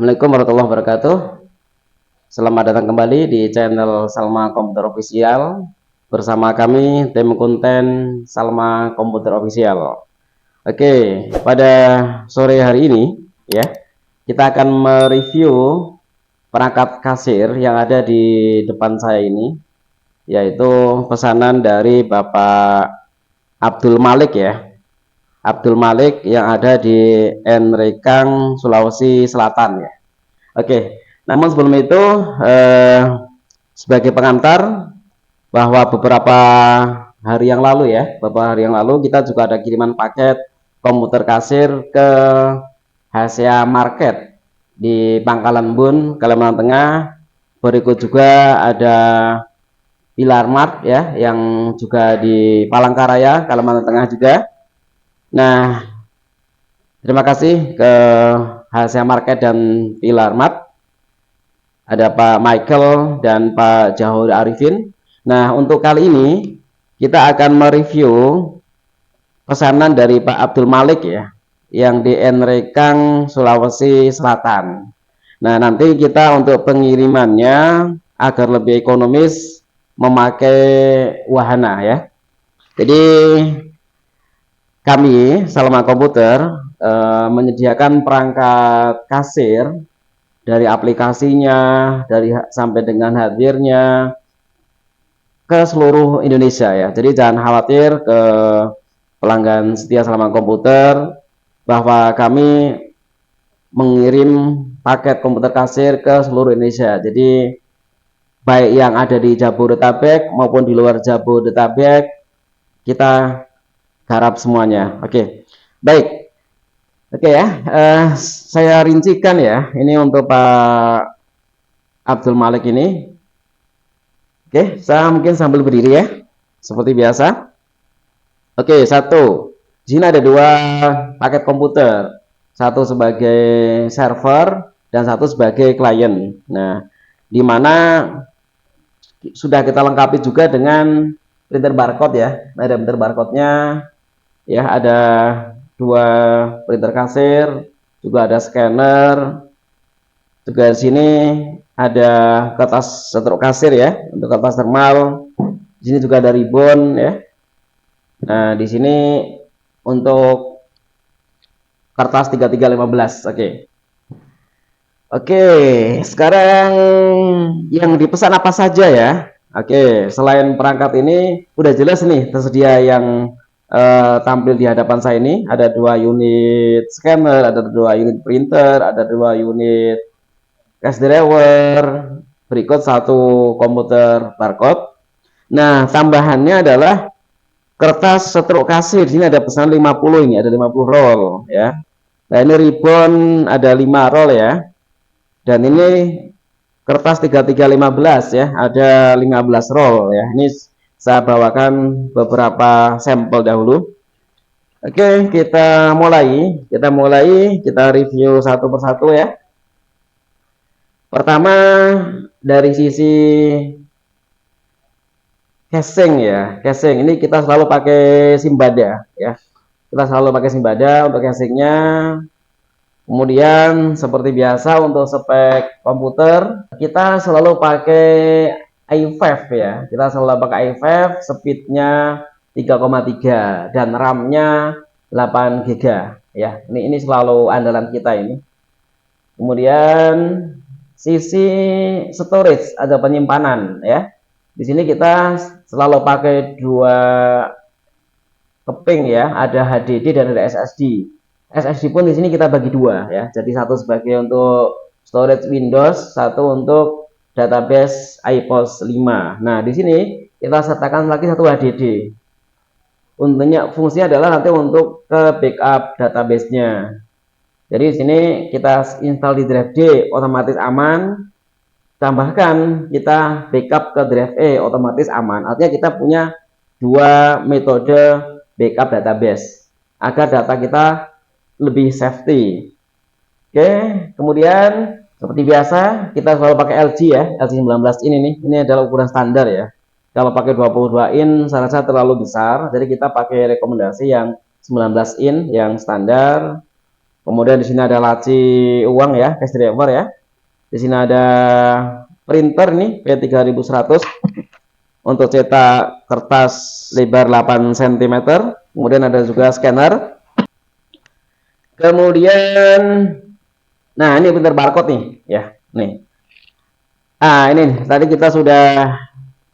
Assalamualaikum warahmatullahi wabarakatuh. Selamat datang kembali di channel Salma Komputer Official bersama kami tim konten Salma Komputer Official. Oke, pada sore hari ini ya, kita akan mereview perangkat kasir yang ada di depan saya ini, yaitu pesanan dari Bapak Abdul Malik ya. Abdul Malik yang ada di Nrekang, Sulawesi Selatan ya. Oke, namun sebelum itu sebagai pengantar bahwa beberapa hari yang lalu kita juga ada kiriman paket komputer kasir ke Hasia Market di Pangkalan Bun, Kalimantan Tengah. Berikut juga ada Pilar Mart ya, yang juga di Palangkaraya, Kalimantan Tengah juga. Nah, terima kasih ke Hasia Market dan Pilar Mart. Ada Pak Michael dan Pak Jahur Arifin. Nah, untuk kali ini kita akan mereview pesanan dari Pak Abdul Malik ya, yang di Nrekang, Sulawesi Selatan. Nah, nanti kita untuk pengirimannya agar lebih ekonomis memakai wahana ya. Jadi kami Salma Komputer menyediakan perangkat kasir dari aplikasinya, dari sampai dengan hadirnya ke seluruh Indonesia ya. Jadi jangan khawatir ke pelanggan setia Salma Komputer bahwa kami mengirim paket komputer kasir ke seluruh Indonesia. Jadi baik yang ada di Jabodetabek maupun di luar Jabodetabek, kita garap semuanya. Oke, baik. Oke ya, saya rincikan ya. Ini untuk Pak Abdul Malik ini. Oke, saya mungkin sambil berdiri ya, seperti biasa. Oke, satu. Di sini ada dua paket komputer, satu sebagai server dan satu sebagai klien. Nah, di mana sudah kita lengkapi juga dengan printer barcode ya. Nah, ada printer barcode-nya ya, ada dua printer kasir, juga ada scanner, juga di sini ada kertas stroke kasir ya, untuk kertas thermal. Di sini juga ada ribbon ya. Nah, di sini untuk kertas 3315. Oke, sekarang yang dipesan apa saja ya? Oke, selain perangkat ini udah jelas nih tersedia yang tampil di hadapan saya ini. Ada dua unit scanner, ada dua unit printer, ada dua unit cash drawer, berikut satu komputer barcode. Nah, tambahannya adalah kertas stroke kasir. Di sini ada pesan 50, ini ada 50 roll ya. Nah, ini ribbon ada 5 roll ya. Dan ini kertas 3315 ya, ada 15 roll ya. Ini saya bawakan beberapa sampel dahulu. Oke, kita mulai. Kita review satu persatu ya. Pertama dari sisi casing ya. Casing ini kita selalu pakai Simbada ya. Kita selalu pakai Simbada untuk casingnya. Kemudian seperti biasa untuk spek komputer kita selalu pakai i5 ya. Kita selalu pakai i5, speednya 3,3 dan RAM-nya 8 GB ya. Ini selalu andalan kita ini. Kemudian sisi storage ada penyimpanan ya. Di sini kita selalu pakai dua keping ya, ada HDD dan ada SSD. SSD pun di sini kita bagi dua ya. Jadi satu sebagai untuk storage Windows, satu untuk database iPOS 5. Nah, di sini kita sertakan lagi satu HDD. Untuknya fungsinya adalah nanti untuk ke backup database-nya. Jadi di sini kita install di drive D otomatis aman. Tambahkan kita backup ke drive E otomatis aman. Artinya kita punya dua metode backup database agar data kita lebih safety. Oke, kemudian seperti biasa kita selalu pakai LG ya, LG 19 in ini. Ini adalah ukuran standar ya. Kalau pakai 22 in saya rasa terlalu besar, jadi kita pakai rekomendasi yang 19 in yang standar. Kemudian di sini ada laci uang ya, cash driver ya. Di sini ada printer nih P3100 untuk cetak kertas lebar 8 cm. Kemudian ada juga scanner. Kemudian, nah ini printer barcode nih ya, nih. Ah ini tadi kita sudah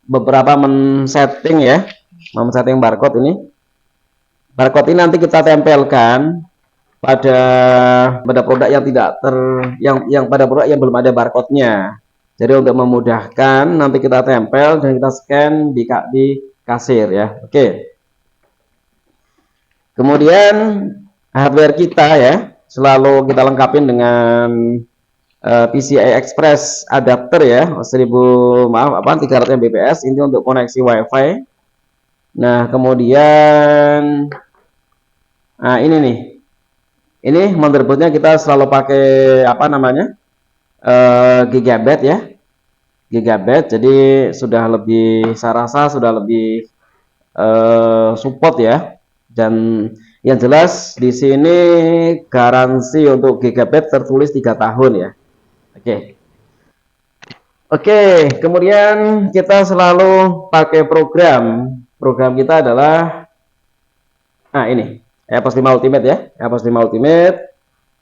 beberapa men-setting ya, men-setting barcode ini. Barcode ini nanti kita tempelkan pada produk yang tidak yang pada produk yang belum ada barcode-nya. Jadi untuk memudahkan nanti kita tempel dan kita scan di kasir ya. Oke. Kemudian hardware kita ya selalu kita lengkapin dengan PCI Express adapter ya 300 Mbps ini untuk koneksi WiFi. Nah kemudian ini nih, ini motherboardnya kita selalu pakai apa namanya gigabyte ya, gigabyte. Jadi sudah lebih, saya rasa sudah lebih support ya. Dan yang jelas di sini garansi untuk gigabyte tertulis 3 tahun ya. Oke, kemudian kita selalu pakai program kita adalah ini EPOS 5 Ultimate ya, EPOS 5 Ultimate.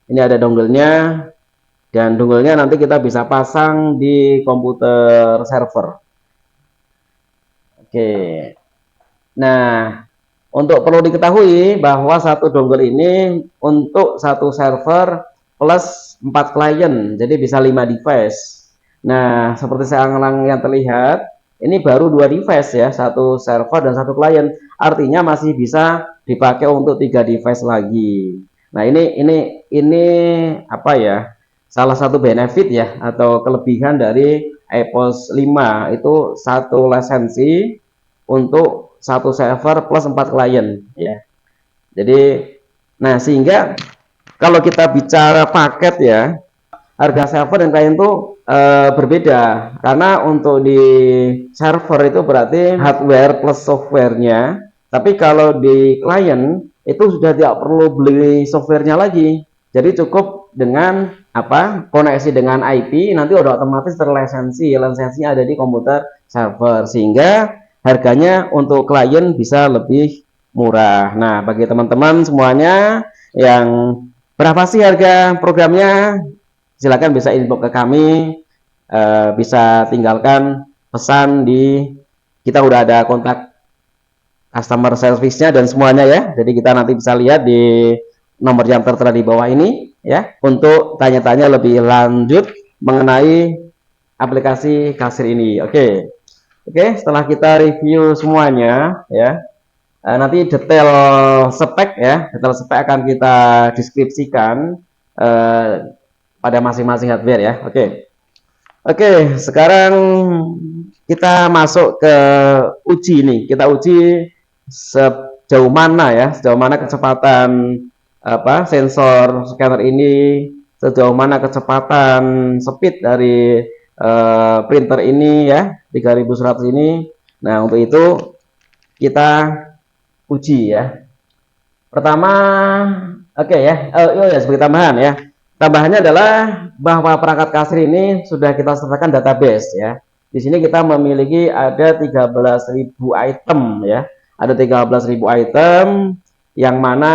Ini ada dongle-nya, dan dongle-nya nanti kita bisa pasang di komputer server. Oke. Nah, untuk perlu diketahui bahwa satu dongle ini untuk satu server plus 4 klien, jadi bisa 5 device. Nah, seperti yang terlihat, ini baru 2 device ya, satu server dan satu klien. Artinya masih bisa dipakai untuk 3 device lagi. Nah, ini apa ya? Salah satu benefit ya atau kelebihan dari EPOS 5 itu satu lisensi untuk satu server plus 4 klien ya. Jadi nah sehingga kalau kita bicara paket ya, harga server dan klien itu berbeda, karena untuk di server itu berarti hardware plus softwarenya, tapi kalau di klien itu sudah tidak perlu beli softwarenya lagi, jadi cukup dengan koneksi dengan IP, nanti udah otomatis lisensinya ada di komputer server, sehingga harganya untuk klien bisa lebih murah. Nah, bagi teman-teman semuanya yang berapa sih harga programnya, silakan bisa inbox ke kami, bisa tinggalkan pesan kita udah ada kontak customer service-nya dan semuanya ya. Jadi kita nanti bisa lihat di nomor yang tertera di bawah ini ya, untuk tanya-tanya lebih lanjut mengenai aplikasi kasir ini. Oke, setelah kita review semuanya ya, nanti detail spek akan kita deskripsikan pada masing-masing hardware ya. Oke, sekarang kita masuk ke uji nih. Kita uji sejauh mana kecepatan sensor scanner ini, sejauh mana kecepatan speed dari printer ini ya, 3100 ini. Nah, untuk itu kita uji ya. Pertama, sebagai tambahan ya. Tambahannya adalah bahwa perangkat kasir ini sudah kita sertakan database ya. Di sini kita memiliki ada 13.000 item ya. Ada 13.000 item yang mana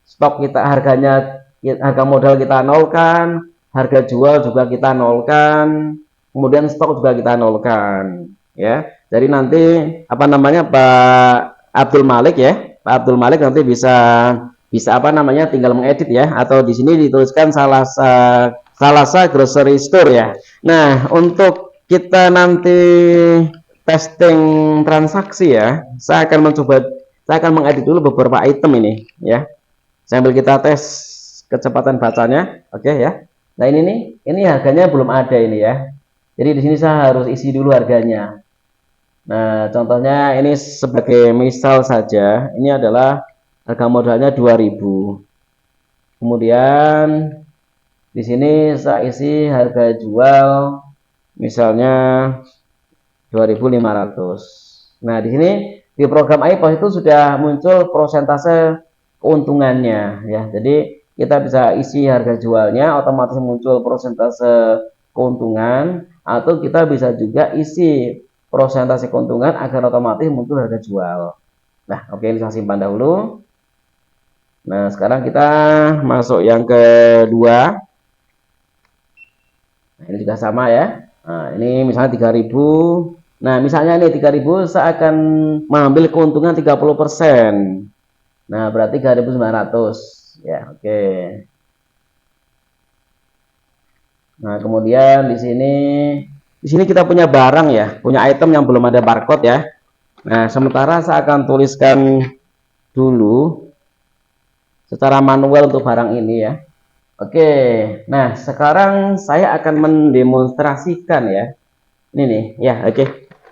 stok kita harga modal kita nolkan, harga jual juga kita nolkan, kemudian stok juga kita nolkan ya. Jadi nanti Pak Abdul Malik ya, Pak Abdul Malik nanti bisa tinggal mengedit ya, atau di sini dituliskan Salasa Grocery Store ya. Nah, untuk kita nanti testing transaksi ya, saya akan mengedit dulu beberapa item ini ya, sambil kita tes kecepatan bacanya. Oke ya. Nah, ini harganya belum ada ini ya. Jadi di sini saya harus isi dulu harganya. Nah, contohnya ini sebagai misal saja, ini adalah harga modalnya 2000. Kemudian di sini saya isi harga jual misalnya 2500. Nah, di sini di program iPOS itu sudah muncul prosentase keuntungannya ya. Jadi kita bisa isi harga jualnya, otomatis muncul persentase keuntungan, atau kita bisa juga isi persentase keuntungan agar otomatis muncul harga jual. Nah, oke, ini saya simpan dahulu. Nah, sekarang kita masuk yang kedua. Nah, ini juga sama ya. Nah, ini misalnya 3.000. Nah, misalnya ini 3.000 saya akan mengambil keuntungan 30%. Nah, berarti 3.900 ya, oke. Nah, kemudian di sini kita punya barang ya, punya item yang belum ada barcode ya. Nah, sementara saya akan tuliskan dulu secara manual untuk barang ini ya. Oke, nah sekarang saya akan mendemonstrasikan ya. Ini nih, ya oke.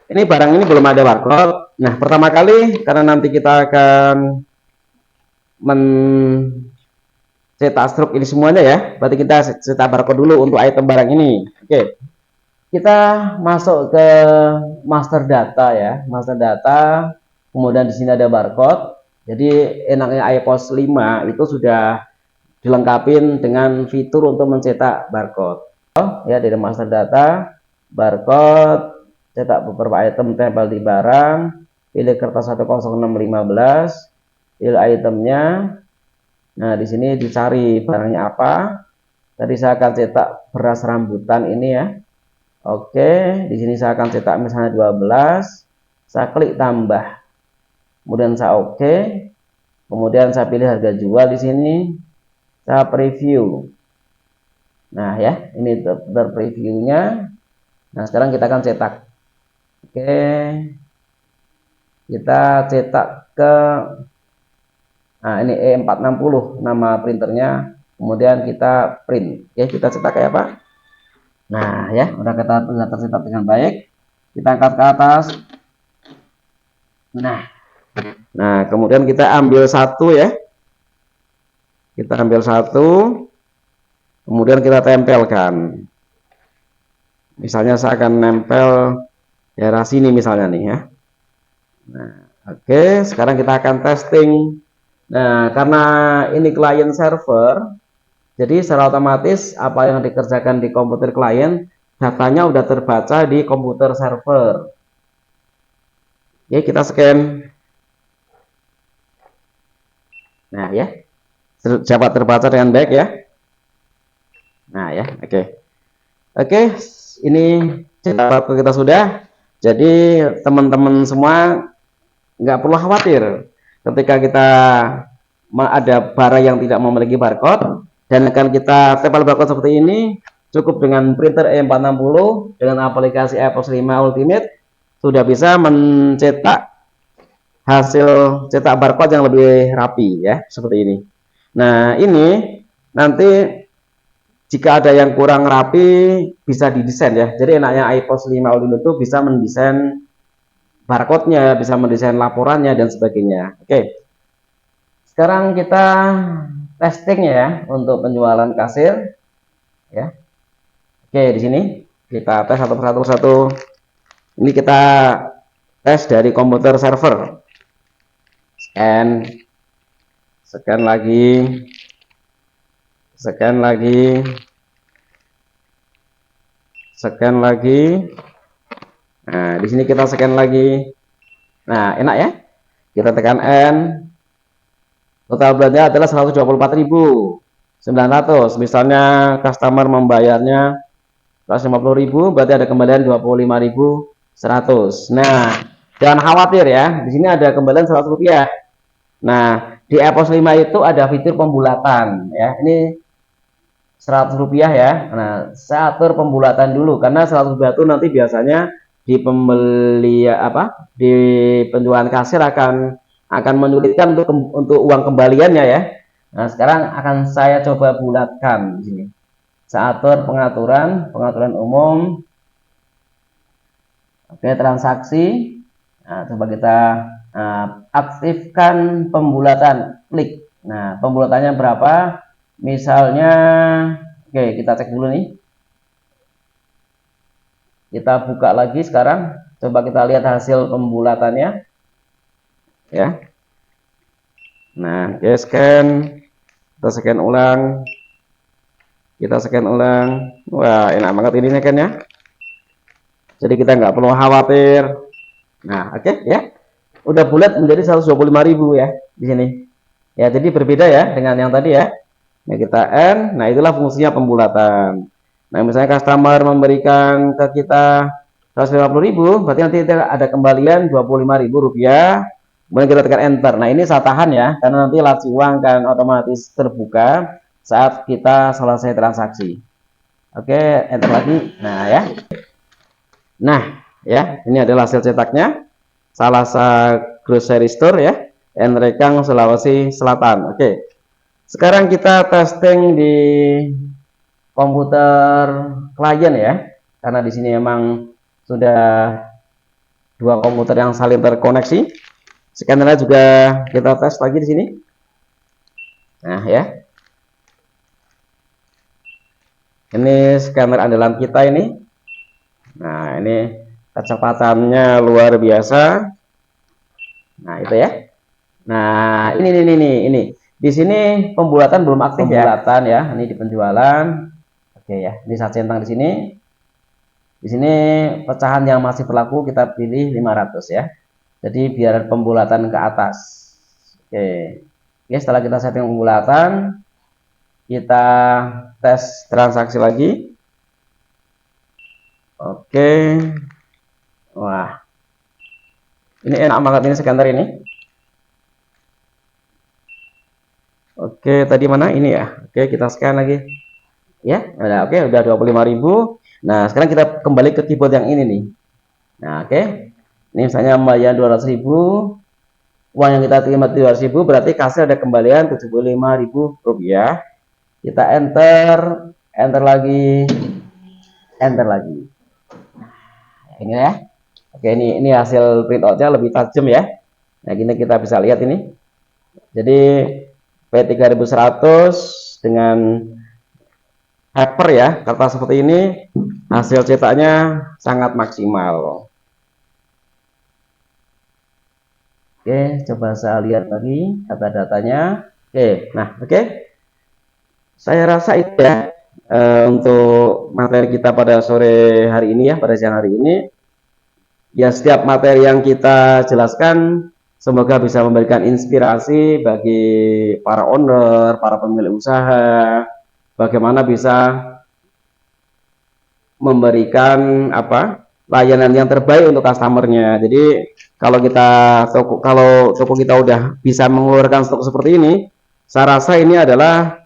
Ini barang ini belum ada barcode. Nah, pertama kali karena nanti kita akan cetak struk ini semuanya ya. Berarti kita cetak barcode dulu untuk item barang ini. Oke. Kita masuk ke master data ya. Master data, kemudian di sini ada barcode. Jadi enaknya iPOS 5 itu sudah dilengkapi dengan fitur untuk mencetak barcode. Ya, dari master data, barcode, cetak beberapa item, tempel di barang, pilih kertas 10615, pilih itemnya. Nah, di sini dicari barangnya apa. Tadi saya akan cetak beras rambutan ini ya. Oke, di sini saya akan cetak misalnya 12. Saya klik tambah. Kemudian saya oke. Kemudian saya pilih harga jual di sini. Saya preview. Nah, ya, ini terpreviewnya. Nah, sekarang kita akan cetak. Oke. Kita cetak ke ini E460 nama printernya, kemudian kita print ya, kita cetak kayak apa. Nah ya, udah tercetak dengan baik, kita angkat ke atas. Nah kemudian kita ambil satu ya, kita ambil satu, kemudian kita tempelkan. Misalnya saya akan nempel daerah sini misalnya nih ya. Nah oke, sekarang kita akan testing. Nah, karena ini klien server, jadi secara otomatis apa yang dikerjakan di komputer klien, datanya udah terbaca di komputer server. Oke, kita scan. Nah, ya. Dapat terbaca dengan baik ya. Nah, ya, oke. Oke, ini cetak kita sudah. Jadi, teman-teman semua nggak perlu khawatir ketika kita ada barang yang tidak memiliki barcode dan akan kita tempel barcode seperti ini. Cukup dengan printer E460 dengan aplikasi iPOS 5 Ultimate sudah bisa mencetak hasil cetak barcode yang lebih rapi ya, seperti ini. Nah, ini nanti jika ada yang kurang rapi bisa didesain ya. Jadi enaknya iPOS 5 Ultimate itu bisa mendesain barcode-nya, bisa mendesain laporannya dan sebagainya. Oke. Sekarang kita testing ya untuk penjualan kasir ya. Oke, di sini kita tes satu persatu. Ini kita tes dari komputer server. Scan lagi. Scan lagi. Nah, di sini kita scan lagi. Nah, enak ya. Kita tekan N. Total belanja adalah 124.900. Misalnya customer membayarnya 150.000, berarti ada kembalian 25.100. Nah, jangan khawatir ya. Di sini ada kembalian 100 rupiah. Nah, di iPOS 5 itu ada fitur pembulatan ya. Ini 100 rupiah ya. Nah, saya atur pembulatan dulu karena 100 rupiah itu nanti biasanya di pembeli di penjualan kasir akan menyulitkan untuk uang kembaliannya ya. Nah, sekarang akan saya coba bulatkan di sini. Saya atur pengaturan umum. Oke, transaksi. Nah, coba kita aktifkan pembulatan, klik. Nah, pembulatannya berapa? Misalnya, oke, kita cek dulu nih. Kita buka lagi sekarang. Coba kita lihat hasil pembulatannya. Ya. Nah, oke, scan. kita scan ulang, wah enak banget ini kan ya, jadi kita nggak perlu khawatir. Nah oke ya, udah bulat menjadi 125.000 ya di sini ya, jadi berbeda ya dengan yang tadi ya. Nah kita N, nah itulah fungsinya pembulatan. Nah misalnya customer memberikan ke kita 150.000, berarti nanti ada kembalian 25.000 rupiah. Kemudian kita tekan enter. Nah ini saya tahan ya, karena nanti laci uang kan otomatis terbuka saat kita selesai transaksi. Oke, enter lagi. Nah ya, ini adalah hasil cetaknya. Salasa Grocery Store ya, Nrekang Sulawesi Selatan. Oke, sekarang kita testing di komputer klien ya, karena di sini memang sudah dua komputer yang saling terkoneksi. Scannernya juga kita tes lagi di sini. Nah ya, ini scanner andalan kita ini. Nah ini kecepatannya luar biasa. Nah itu ya. Nah ini di sini pembulatan belum aktif ya. Ini di penjualan. Oke ya, ini saya centang di sini. Di sini pecahan yang masih berlaku kita pilih 500 ya. Jadi biar pembulatan ke atas. Oke. Oke, setelah kita setting pembulatan, kita tes transaksi lagi. Oke. Wah. Ini enak banget ini scanner ini. Oke, tadi mana ini ya? Oke, kita scan lagi. Ya, udah oke, udah 25.000. Nah, sekarang kita kembali ke keyboard yang ini nih. Nah, oke. Ini misalnya bayar 200.000, uang yang kita terima 200.000, berarti kasir ada kembalian 75.000 rupiah. Kita enter lagi. Nah, ini ya. Oke, ini hasil printoutnya lebih tajam ya. Nah, gini kita bisa lihat ini. Jadi P3100 dengan hyper ya, kertas seperti ini, hasil cetaknya sangat maksimal. Oke, coba saya lihat lagi data-datanya. Oke. Saya rasa itu ya untuk materi kita pada sore hari ini ya, pada siang hari ini. Ya, setiap materi yang kita jelaskan semoga bisa memberikan inspirasi bagi para owner, para pemilik usaha, bagaimana bisa memberikan layanan yang terbaik untuk customernya. Jadi kalau toko kita udah bisa mengeluarkan stok seperti ini, saya rasa ini adalah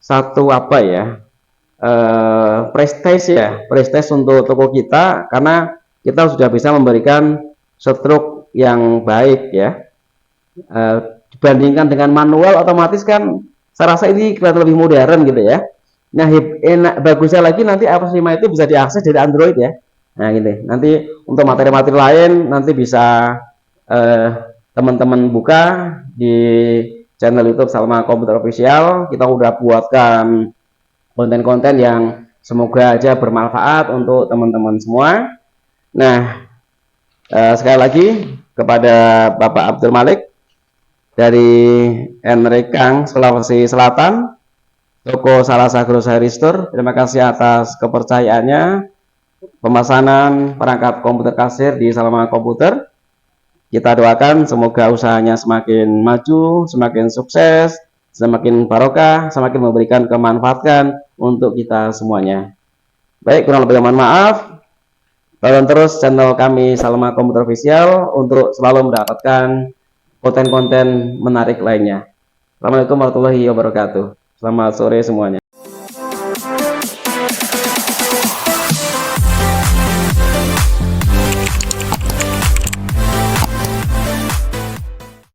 satu prestige untuk toko kita, karena kita sudah bisa memberikan stok yang baik ya. Dibandingkan dengan manual otomatis kan, saya rasa ini kelihatan lebih modern gitu ya. Nah, bagusnya lagi nanti Apps 5 itu bisa diakses dari Android ya. Nah gitu, nanti untuk materi-materi lain nanti bisa teman-teman buka di channel YouTube Salma Komputer Official. Kita udah buatkan konten-konten yang semoga aja bermanfaat untuk teman-teman semua. Nah, sekali lagi kepada Bapak Abdul Malik dari Nrekang Sulawesi Selatan, toko Salasa Grocery Store, terima kasih atas kepercayaannya pemesanan perangkat komputer kasir di Salma Komputer. Kita doakan semoga usahanya semakin maju, semakin sukses, semakin barokah, semakin memberikan kemanfaatan untuk kita semuanya. Baik, kurang lebih mohon maaf. Tonton terus channel kami Salma Komputer Official untuk selalu mendapatkan konten-konten menarik lainnya. Assalamualaikum warahmatullahi wabarakatuh. Selamat sore semuanya.